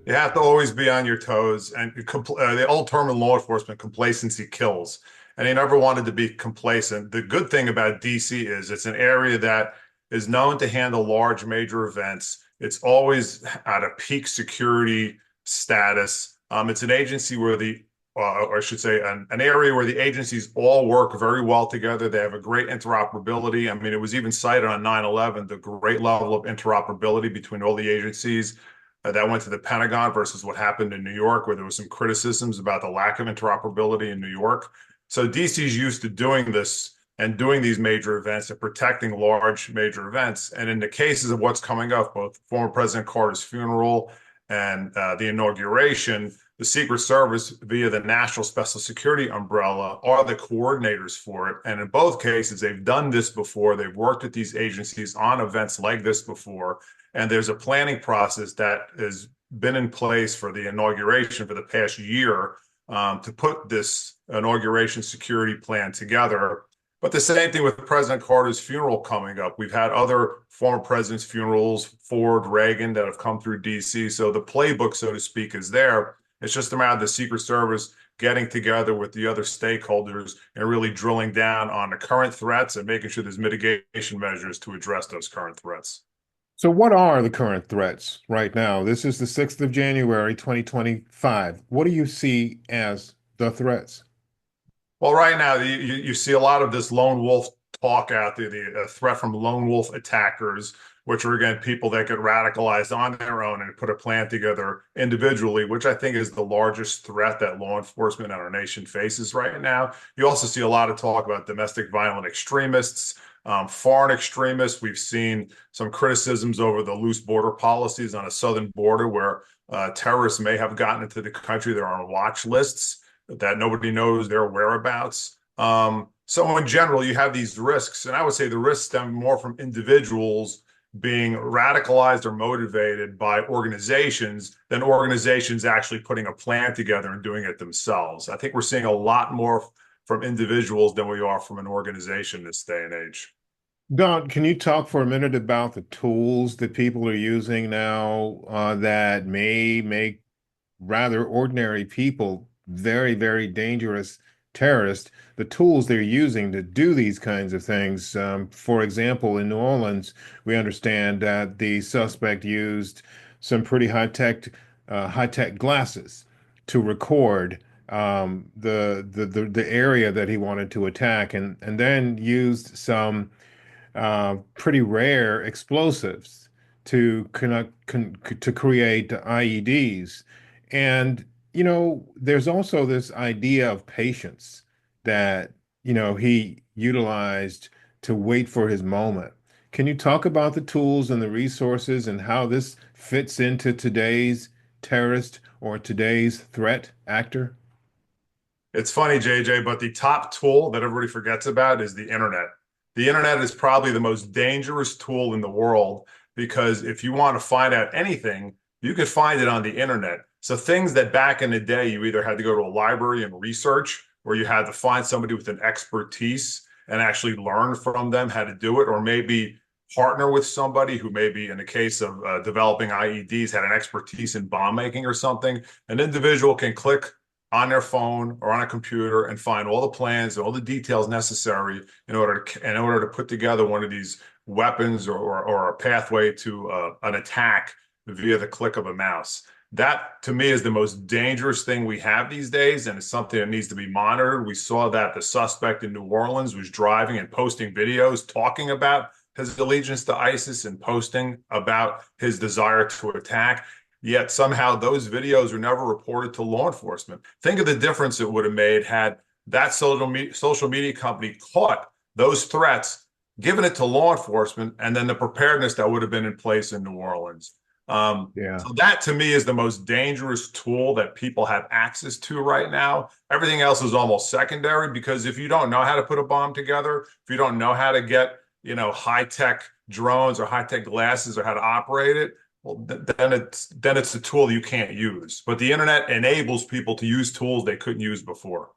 You have to always be on your toes. And the old term in law enforcement, complacency kills. And he never wanted to be complacent. The good thing about DC is it's an area that is known to handle large major events. It's always at a peak security status. It's an agency where or I should say, an area where the agencies all work very well together. They have a great interoperability. I mean, it was even cited on 9/11, the great level of interoperability between all the agencies that went to the Pentagon versus what happened in New York, where there was some criticisms about the lack of interoperability in New York. So DC's used to doing this and doing these major events and protecting large major events. And in the cases of what's coming up, both former President Carter's funeral and the inauguration, the Secret Service, via the National Special Security umbrella, are the coordinators for it. And in both cases, they've done this before. They've worked with these agencies on events like this before. And there's a planning process that has been in place for the inauguration for the past year to put this inauguration security plan together. But the same thing with President Carter's funeral coming up. We've had other former presidents' funerals, Ford, Reagan, that have come through DC. So the playbook, so to speak, is there. It's just a matter of the Secret Service getting together with the other stakeholders and really drilling down on the current threats and making sure there's mitigation measures to address those current threats. So, what are the current threats right now? This is the 6th of January, 2025. What do you see as the threats? Well, right now, you see a lot of this lone wolf talk out there, the threat from lone wolf attackers, which are, again, people that get radicalized on their own and put a plan together individually, which I think is the largest threat that law enforcement in our nation faces right now. You also see a lot of talk about domestic violent extremists, foreign extremists. We've seen some criticisms over the loose border policies on a southern border where terrorists may have gotten into the country. They're on watch lists that nobody knows their whereabouts. So in general, you have these risks, and I would say the risks stem more from individuals being radicalized or motivated by organizations than organizations actually putting a plan together and doing it themselves. I think we're seeing a lot more from individuals than we are from an organization this day and age. Don, can you talk for a minute about the tools that people are using now that may make rather ordinary people very, very dangerous terrorists? The tools they're using to do these kinds of things. For example, in New Orleans, we understand that the suspect used some pretty high-tech glasses to record the area that he wanted to attack, and then used some pretty rare explosives to to create IEDs. And there's also this idea of patience that he utilized to wait for his moment. Can you talk about the tools and the resources and how this fits into today's terrorist or today's threat actor? It's funny, JJ, but the top tool that everybody forgets about is the internet. The internet is probably the most dangerous tool in the world because if you want to find out anything, you could find it on the internet. So things that back in the day you either had to go to a library and research, or you had to find somebody with an expertise and actually learn from them how to do it, or maybe partner with somebody who maybe in the case of developing IEDs had an expertise in bomb making or something. An individual can click on their phone or on a computer and find all the plans and all the details necessary in order to put together one of these weapons or a pathway to an attack via the click of a mouse. That to me is the most dangerous thing we have these days, and it's something that needs to be monitored. We saw that the suspect in New Orleans was driving and posting videos talking about his allegiance to ISIS and posting about his desire to attack. Yet somehow those videos were never reported to law enforcement. Think of the difference it would have made had that social media company caught those threats, given it to law enforcement, and then the preparedness that would have been in place in New Orleans. Yeah. So that to me is the most dangerous tool that people have access to right now. Everything else is almost secondary because if you don't know how to put a bomb together, if you don't know how to get, high-tech drones or high-tech glasses or how to operate it, well, then it's a tool you can't use. But the internet enables people to use tools they couldn't use before.